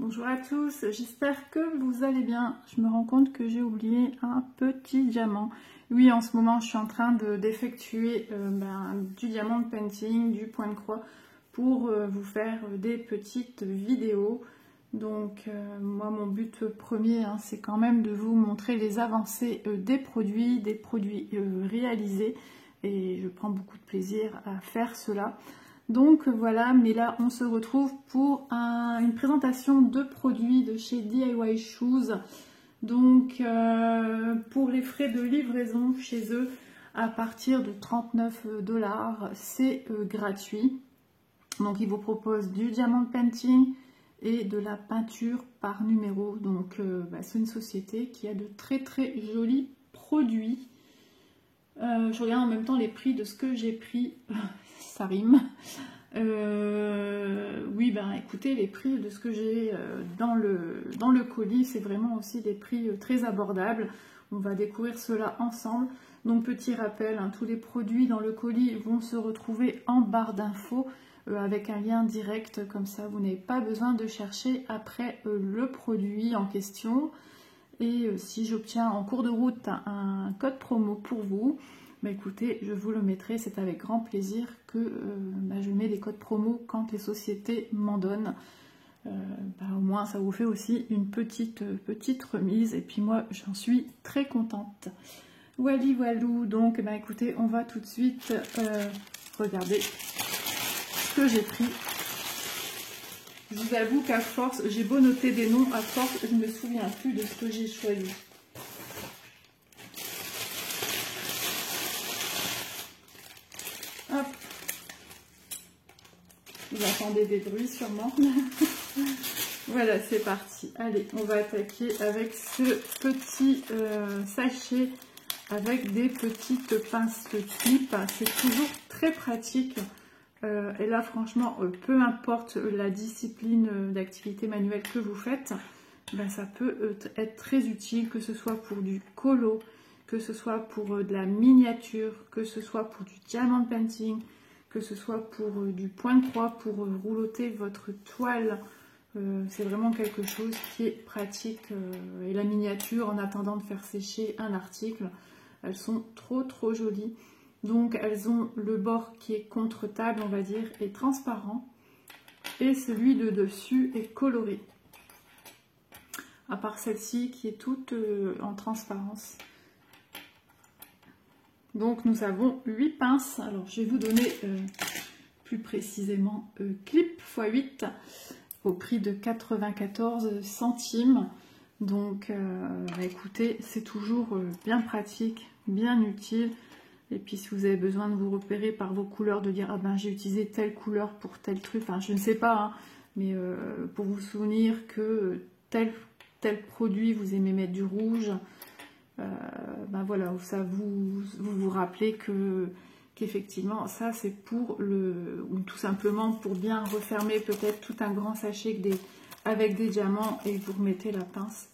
Bonjour à tous, j'espère que vous allez bien. Je me rends compte que j'ai oublié un petit diamant. Oui, en ce moment, je suis en train d'effectuer du diamant painting, du point de croix, pour vous faire des petites vidéos. Donc, moi, mon but premier, c'est quand même de vous montrer les avancées des produits réalisés. Et je prends beaucoup de plaisir à faire cela. Donc voilà, mais là on se retrouve pour une présentation de produits de chez DIY Shoes. Donc pour les frais de livraison chez eux, à partir de 39 $, c'est gratuit. Donc ils vous proposent du diamant painting et de la peinture par numéro. Donc c'est une société qui a de très jolis produits. Je regarde en même temps les prix de ce que j'ai pris, ça rime. Oui, écoutez, les prix de ce que j'ai dans le colis, c'est vraiment aussi des prix très abordables. On va découvrir cela ensemble. Donc petit rappel, tous les produits dans le colis vont se retrouver en barre d'infos avec un lien direct, comme ça vous n'avez pas besoin de chercher après le produit en question. Et si j'obtiens en cours de route un code promo pour vous, écoutez, je vous le mettrai, c'est avec grand plaisir que je mets des codes promo quand les sociétés m'en donnent. Au moins ça vous fait aussi une petite remise, et puis moi j'en suis très contente. Walou, donc écoutez, on va tout de suite regarder ce que j'ai pris. Je vous avoue qu'à force, j'ai beau noter des noms, à force, je ne me souviens plus de ce que j'ai choisi. Hop. Vous entendez des bruits sûrement. Voilà, c'est parti. Allez, on va attaquer avec ce petit sachet avec des petites pinces clip. C'est toujours très pratique. Et là, franchement, peu importe la discipline d'activité manuelle que vous faites, ça peut être très utile, que ce soit pour du colo, que ce soit pour de la miniature, que ce soit pour du diamant painting, que ce soit pour du point de croix, pour rouloter votre toile. C'est vraiment quelque chose qui est pratique. Et la miniature, en attendant de faire sécher un article, elles sont trop jolies. Donc elles ont le bord qui est contre table, on va dire, est transparent, et celui de dessus est coloré, à part celle-ci qui est toute en transparence. Donc nous avons 8 pinces. Alors je vais vous donner plus précisément clip x 8 au prix de 94 centimes. Donc écoutez, c'est toujours bien pratique, bien utile. Et puis si vous avez besoin de vous repérer par vos couleurs, de dire j'ai utilisé telle couleur pour tel truc, je ne sais pas, mais pour vous souvenir que tel produit vous aimez mettre du rouge, voilà, ça vous rappelez qu'effectivement ça c'est pour ou tout simplement pour bien refermer peut-être tout un grand sachet avec des diamants, et vous remettez la pince.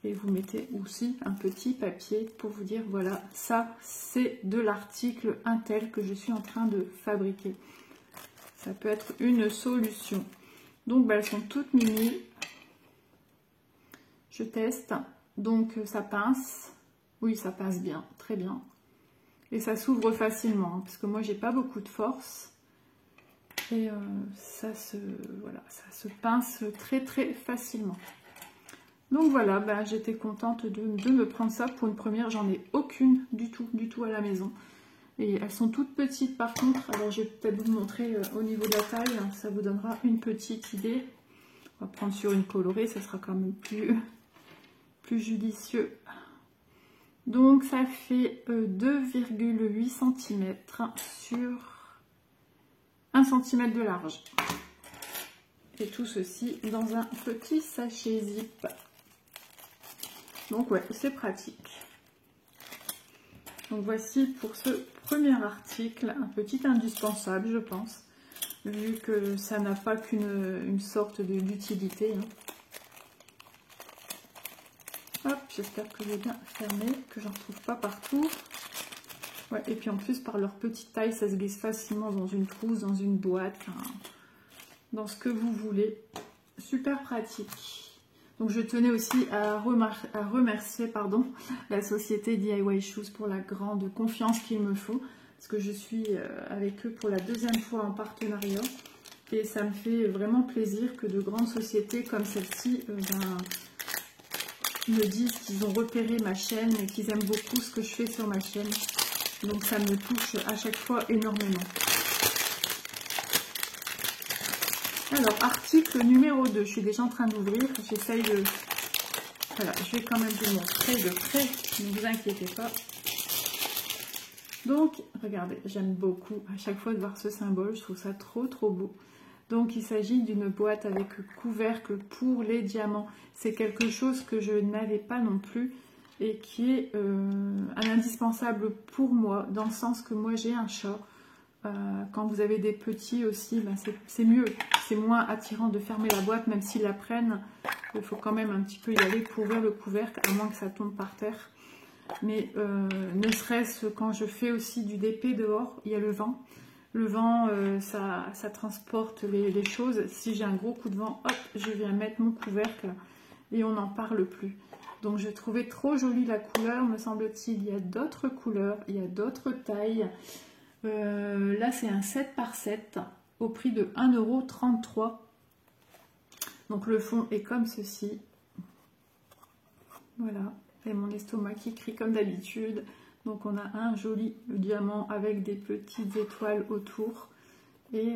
Et vous mettez aussi un petit papier pour vous dire, voilà, ça c'est de l'article Intel que je suis en train de fabriquer. Ça peut être une solution. Donc elles sont toutes mini. Je teste. Donc ça pince. Oui, ça pince bien, très bien. Et ça s'ouvre facilement, parce que moi j'ai pas beaucoup de force. Et ça se pince très facilement. Donc voilà, j'étais contente de me prendre ça pour une première. J'en ai aucune du tout à la maison. Et elles sont toutes petites par contre. Alors je vais peut-être vous montrer au niveau de la taille. Ça vous donnera une petite idée. On va prendre sur une colorée, ça sera quand même plus judicieux. Donc ça fait 2,8 cm sur 1 cm de large. Et tout ceci dans un petit sachet zip. Donc ouais, c'est pratique. Donc voici pour ce premier article, un petit indispensable, je pense, vu que ça n'a pas qu'une sorte d'utilité. Hop, j'espère que j'ai bien fermé, que j'en trouve pas partout. Ouais, et puis en plus, par leur petite taille, ça se glisse facilement dans une trousse, dans une boîte, dans ce que vous voulez. super pratique. Donc je tenais aussi à remercier la société DIY Shoes pour la grande confiance qu'ils me font. Parce que je suis avec eux pour la deuxième fois en partenariat. Et ça me fait vraiment plaisir que de grandes sociétés comme celle-ci me disent qu'ils ont repéré ma chaîne et qu'ils aiment beaucoup ce que je fais sur ma chaîne. Donc ça me touche à chaque fois énormément. Alors, article numéro 2, je suis déjà en train d'ouvrir, j'essaye de... Voilà, je vais quand même vous montrer de près, ne vous inquiétez pas. Donc, regardez, j'aime beaucoup à chaque fois de voir ce symbole, je trouve ça trop beau. Donc, il s'agit d'une boîte avec couvercle pour les diamants. C'est quelque chose que je n'avais pas non plus et qui est un indispensable pour moi, dans le sens que moi j'ai un chat. Quand vous avez des petits aussi, ben c'est mieux, c'est moins attirant de fermer la boîte, même s'ils la prennent, il faut quand même un petit peu y aller pour ouvrir le couvercle, à moins que ça tombe par terre. Mais ne serait-ce quand je fais aussi du DP dehors, il y a le vent. Le vent, ça transporte les choses. Si j'ai un gros coup de vent, hop, je viens mettre mon couvercle et on n'en parle plus. Donc je trouvais trop jolie la couleur, me semble-t-il. Il y a d'autres couleurs, il y a d'autres tailles. Là c'est un 7 par 7 au prix de 1,33 €. Donc le fond est comme ceci. Voilà, et mon estomac qui crie comme d'habitude. Donc on a un joli diamant avec des petites étoiles autour. Et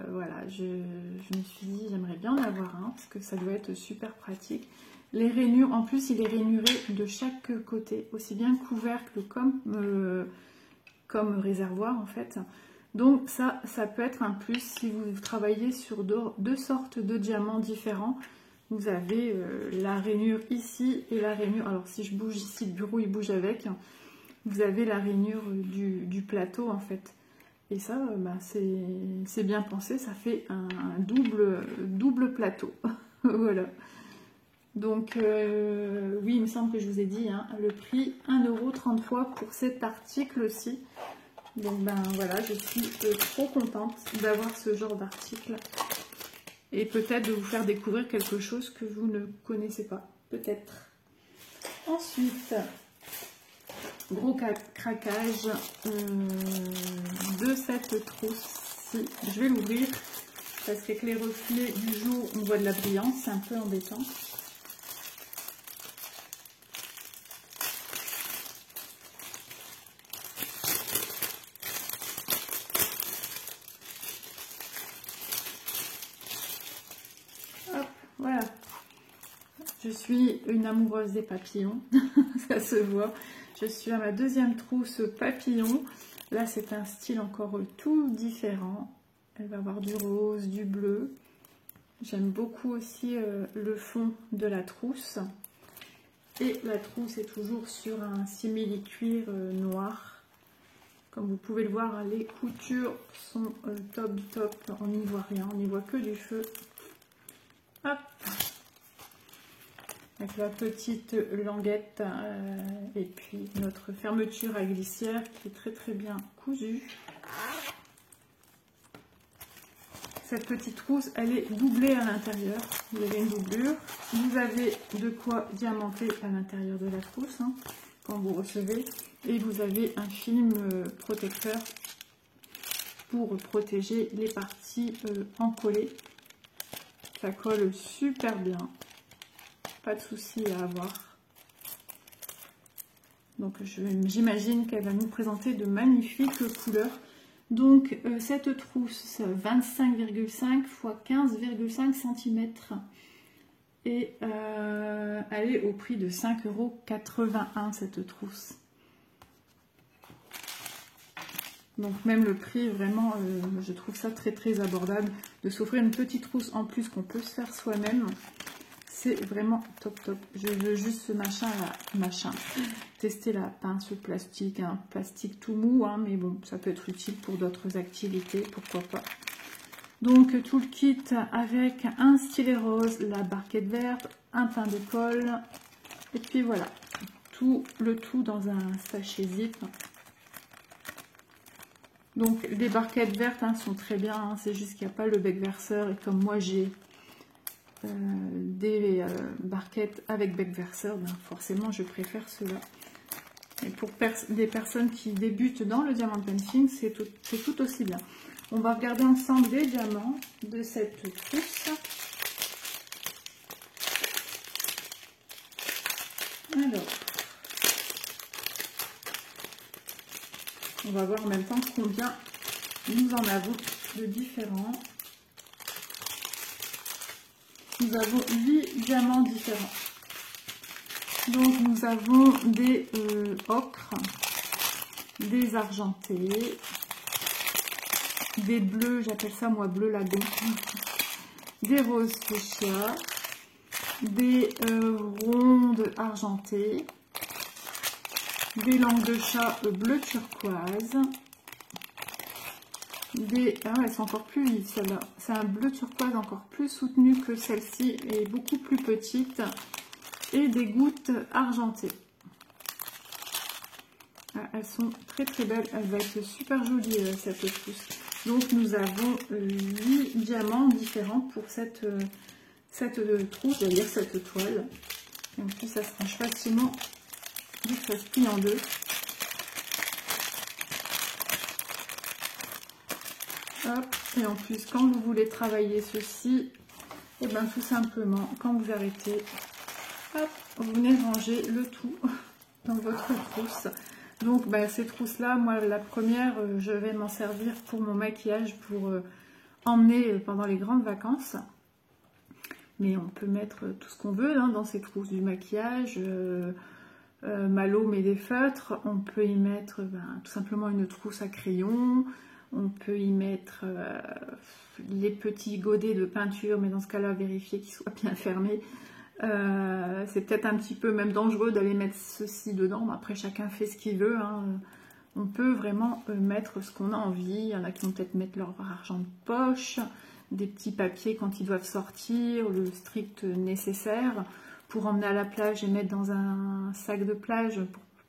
voilà, je me suis dit j'aimerais bien en avoir un parce que ça doit être super pratique. Les rainures, en plus il est rainuré de chaque côté, aussi bien couvercle comme réservoir en fait. Donc ça peut être un plus si vous travaillez sur deux sortes de diamants différents. Vous avez la rainure ici et la rainure, alors si je bouge ici, le bureau il bouge avec. Vous avez la rainure du plateau en fait. Et ça, bah, c'est bien pensé, ça fait un double plateau. Voilà. Donc oui, il me semble que je vous ai dit, hein, le prix 1,33 € pour cet article-ci. Donc ben voilà, je suis trop contente d'avoir ce genre d'article. Et peut-être de vous faire découvrir quelque chose que vous ne connaissez pas. Peut-être. Ensuite, gros craquage de cette trousse-ci. Je vais l'ouvrir parce qu'avec les reflets du jour, on voit de la brillance. C'est un peu embêtant. Voilà, je suis une amoureuse des papillons, ça se voit. Je suis à ma deuxième trousse papillon. Là, c'est un style encore tout différent. Elle va avoir du rose, du bleu. J'aime beaucoup aussi le fond de la trousse. Et la trousse est toujours sur un simili-cuir noir. Comme vous pouvez le voir, les coutures sont top. On n'y voit rien, on n'y voit que du feu. Hop. Avec la petite languette et puis notre fermeture à glissière qui est très bien cousue. Cette petite trousse, elle est doublée à l'intérieur. Vous avez une doublure. Vous avez de quoi diamanter à l'intérieur de la trousse hein, quand vous recevez. Et vous avez un film protecteur pour protéger les parties encollées. Ça colle super bien. Pas de souci à avoir. Donc j'imagine qu'elle va nous présenter de magnifiques couleurs. Donc cette trousse 25,5 x 15,5 cm. Et elle est au prix de 5,81 € cette trousse. Donc même le prix, vraiment, je trouve ça très abordable. De s'offrir une petite trousse en plus qu'on peut se faire soi-même. C'est vraiment top. Je veux juste ce tester la pince plastique, hein, plastique tout mou, hein, mais bon, ça peut être utile pour d'autres activités, pourquoi pas. Donc tout le kit avec un stylet rose, la barquette verte, un pain de colle, et puis voilà, le tout dans un sachet zip. Donc les barquettes vertes hein, sont très bien, hein, c'est juste qu'il n'y a pas le bec verseur, et comme moi j'ai des barquettes avec bec verseur, ben forcément je préfère cela. Et pour des personnes qui débutent dans le diamant painting, c'est tout aussi bien. On va regarder ensemble les diamants de cette trousse. Alors, on va voir en même temps combien nous en avons de différents. Nous avons 8 diamants différents. Donc nous avons des ocres, des argentés, des bleus, j'appelle ça moi bleu lagon, des roses fuchsia, des rondes argentées, des langues de chat bleu turquoise, elles sont encore plus vives celle-là, c'est un bleu turquoise encore plus soutenu que celle-ci et beaucoup plus petite, et des gouttes argentées. Ah, elles sont très très belles, elle va être super jolie cette trousse. Donc nous avons 8 diamants différents pour cette trousse, j'allais dire cette toile. Et en plus ça se range facilement, vu que ça se plie en deux. Hop. Et en plus quand vous voulez travailler ceci, et bien tout simplement quand vous arrêtez, hop, vous venez ranger le tout dans votre trousse. Donc ces trousses là, moi la première, je vais m'en servir pour mon maquillage, pour emmener pendant les grandes vacances. Mais on peut mettre tout ce qu'on veut dans ces trousses, du maquillage, Malo met des feutres, on peut y mettre tout simplement une trousse à crayon, on peut y mettre les petits godets de peinture, mais dans ce cas là vérifier qu'ils soient bien fermés. C'est peut-être un petit peu même dangereux d'aller mettre ceci dedans, mais après chacun fait ce qu'il veut, hein. On peut vraiment mettre ce qu'on a envie. Il y en a qui vont peut-être mettre leur argent de poche, des petits papiers quand ils doivent sortir, le strict nécessaire pour emmener à la plage et mettre dans un sac de plage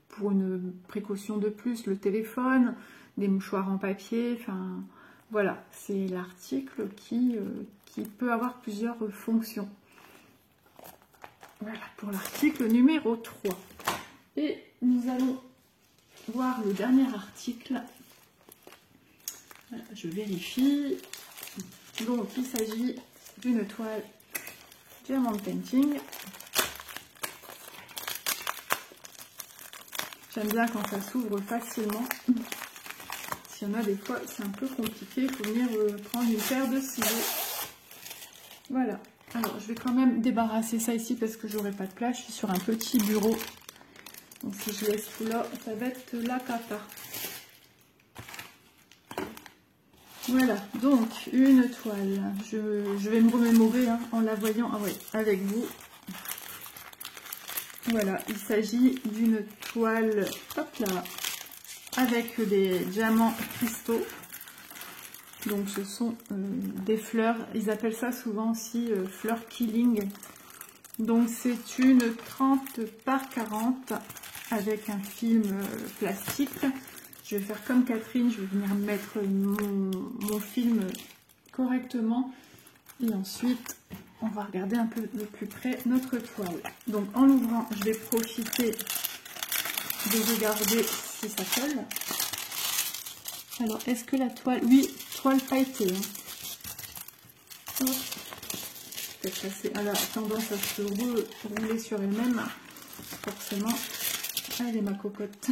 pour une précaution de plus, le téléphone, des mouchoirs en papier, enfin voilà, c'est l'article qui peut avoir plusieurs fonctions. Voilà pour l'article numéro 3. Et nous allons voir le dernier article. Voilà, je vérifie. Donc il s'agit d'une toile diamant painting. J'aime bien quand ça s'ouvre facilement. S'il y en a des fois, c'est un peu compliqué. Il faut venir prendre une paire de ciseaux. Voilà. Alors, je vais quand même débarrasser ça ici parce que j'aurai pas de place. Je suis sur un petit bureau. Donc, si je laisse tout là, ça va être la cata. Voilà. Donc, une toile. Je vais me remémorer en la voyant avec vous. Voilà. Il s'agit d'une toile, hop là, avec des diamants cristaux. Donc ce sont des fleurs, ils appellent ça souvent aussi fleurs killing. Donc c'est une 30 par 40 avec un film plastique. Je vais faire comme Catherine, je vais venir mettre mon film correctement. Et ensuite, on va regarder un peu de plus près notre toile. Donc en l'ouvrant, je vais profiter de regarder si ça colle. Alors, est-ce que la toile... Oui, toile pailletée. Hein. Peut-être assez... Elle a tendance à se rouler sur elle-même. Forcément. Elle est ma cocotte.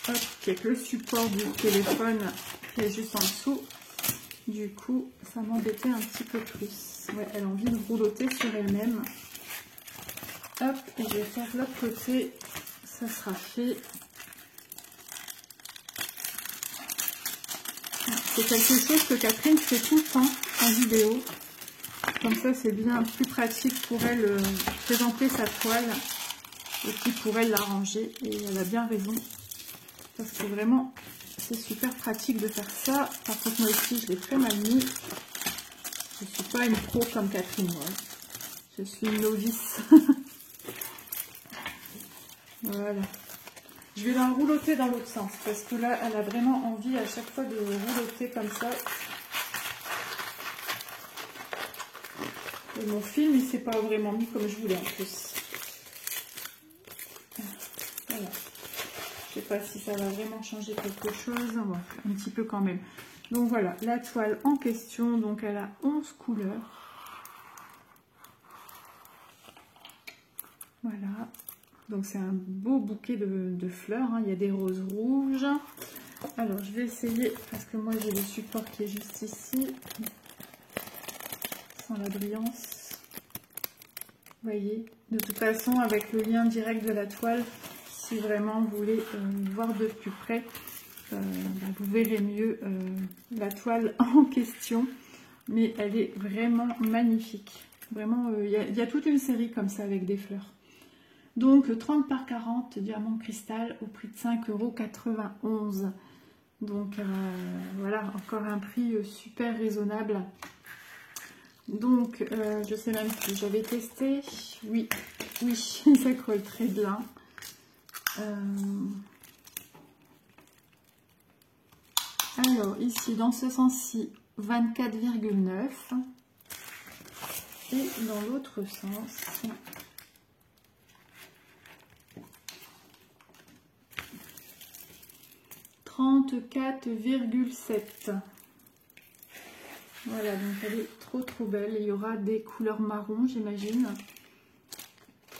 Hop, avec le support du téléphone qui est juste en dessous. Du coup, ça m'embêtait un petit peu plus. Ouais, elle a envie de rouloter sur elle-même. Hop, et je vais faire l'autre côté, ça sera fait. C'est quelque chose que Catherine fait tout le temps en vidéo. Comme ça, c'est bien plus pratique pour elle présenter sa toile et puis pour elle la ranger. Et elle a bien raison. Parce que vraiment, c'est super pratique de faire ça. Par contre, moi aussi, je l'ai très mal mis. Je ne suis pas une pro comme Catherine, moi. Je suis une novice. Voilà. Je vais la roulotter dans l'autre sens parce que là, elle a vraiment envie à chaque fois de roulotter comme ça. Et mon film, il s'est pas vraiment mis comme je voulais en plus. Voilà. Je sais pas si ça va vraiment changer quelque chose. Bon, un petit peu quand même. Donc voilà, la toile en question. Donc elle a 11 couleurs. Voilà. Donc c'est un beau bouquet de fleurs. Hein. Il y a des roses rouges. Alors je vais essayer, parce que moi j'ai le support qui est juste ici. Sans la brillance. Vous voyez, de toute façon avec le lien direct de la toile, si vraiment vous voulez voir de plus près, vous verrez mieux la toile en question. Mais elle est vraiment magnifique. Vraiment, il y a toute une série comme ça avec des fleurs. Donc 30 par 40 diamants cristal au prix de 5,91 €. Donc voilà, encore un prix super raisonnable. Donc je sais même plus, j'avais testé, oui, ça colle très bien. Alors ici, dans ce sens-ci, 24,9 € et dans l'autre sens, 34,7 €. Voilà, donc elle est trop belle. Il y aura des couleurs marron, j'imagine.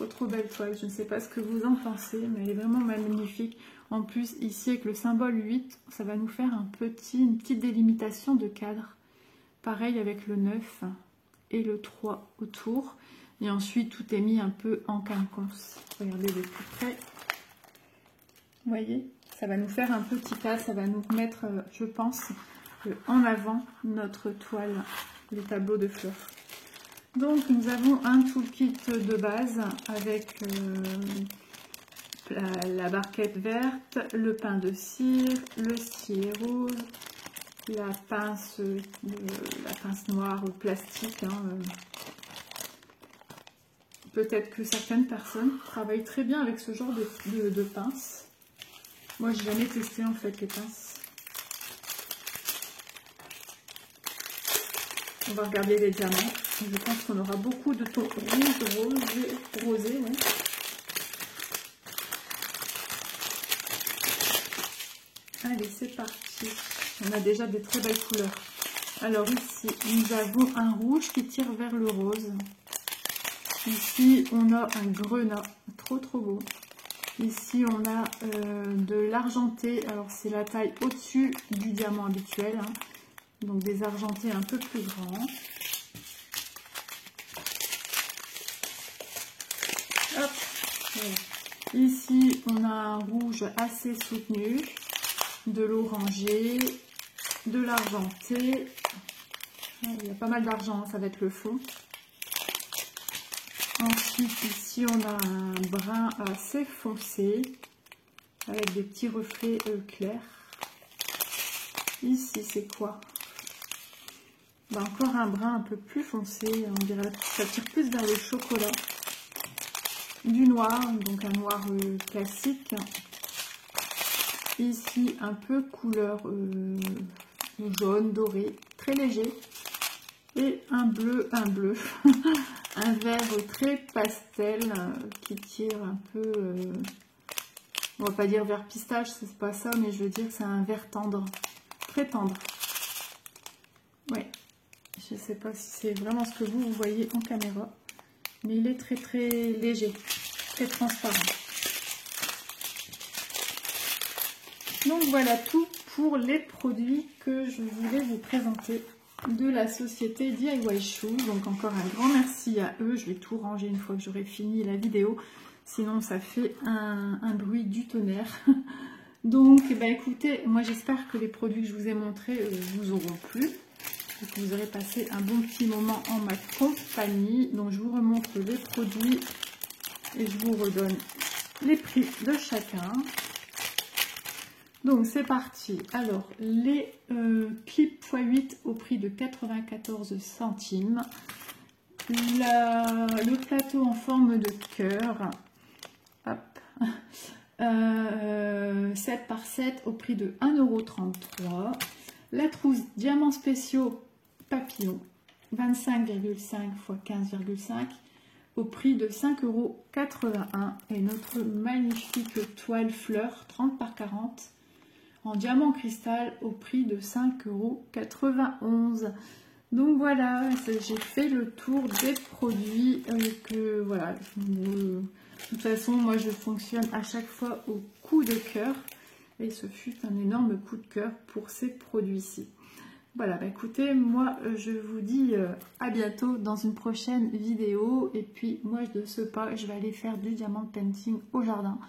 Trop belle toile. Je ne sais pas ce que vous en pensez, mais elle est vraiment magnifique. En plus, ici, avec le symbole 8, ça va nous faire une petite délimitation de cadre. Pareil avec le 9 et le 3 autour. Et ensuite, tout est mis un peu en quinconce. Regardez de plus près. Vous voyez, ça va nous faire un petit cas. Ça va nous mettre, je pense, en avant notre toile, les tableaux de fleurs. Donc nous avons un toolkit de base avec la barquette verte, le pain de cire, le stylet rose, la pince noire plastique. Hein, peut-être que certaines personnes travaillent très bien avec ce genre de pince. Moi j'ai jamais testé en fait les pinces. On va regarder les diamants. Je pense qu'on aura beaucoup de tons rouge, rosé. Ouais. Allez, c'est parti. On a déjà des très belles couleurs. Alors ici, nous avons un rouge qui tire vers le rose. Ici, on a un grenat. Trop beau. Ici, on a de l'argenté. Alors, c'est la taille au-dessus du diamant habituel. Hein. Donc des argentés un peu plus grands. Hop, voilà. Ici, on a un rouge assez soutenu, de l'orangé, de l'argenté. Il y a pas mal d'argent, ça va être le fond. Ensuite, ici, on a un brun assez foncé, avec des petits reflets clairs. Ici, c'est quoi? Encore un brun un peu plus foncé, on dirait que ça tire plus vers le chocolat. Du noir, donc un noir classique. Ici, un peu couleur jaune, doré, très léger. Et un bleu, un vert très pastel qui tire un peu, on va pas dire vert pistache, c'est pas ça, mais je veux dire que c'est un vert tendre, très tendre. Ouais. Je ne sais pas si c'est vraiment ce que vous voyez en caméra, mais il est très léger, très transparent. Donc voilà tout pour les produits que je voulais vous présenter de la société DIY Shoes. Donc encore un grand merci à eux. Je vais tout ranger une fois que j'aurai fini la vidéo, sinon ça fait un bruit du tonnerre. Donc écoutez, moi j'espère que les produits que je vous ai montrés vous auront plu. Et que vous aurez passé un bon petit moment en ma compagnie. Donc je vous remontre les produits et je vous redonne les prix de chacun. Donc c'est parti. Alors les clips x8 au prix de 94 centimes. Le plateau en forme de cœur. Hop. 7 par 7 au prix de 1,33 €. La trousse diamants spéciaux papillon 25,5 x 15,5 au prix de 5,81 €. Et notre magnifique toile fleur 30 par 40 en diamant cristal au prix de 5,91 €. Donc voilà, j'ai fait le tour des produits que voilà. De toute façon, moi je fonctionne à chaque fois au coup de cœur et ce fut un énorme coup de cœur pour ces produits-ci. Voilà, bah écoutez, moi je vous dis à bientôt dans une prochaine vidéo. Et puis moi de ce pas, je vais aller faire du diamant painting au jardin.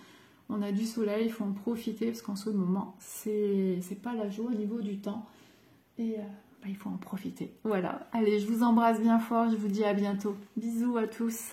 On a du soleil, il faut en profiter parce qu'en ce moment, c'est pas la joie au niveau du temps. Et bah, il faut en profiter. Voilà, allez, je vous embrasse bien fort, je vous dis à bientôt. Bisous à tous.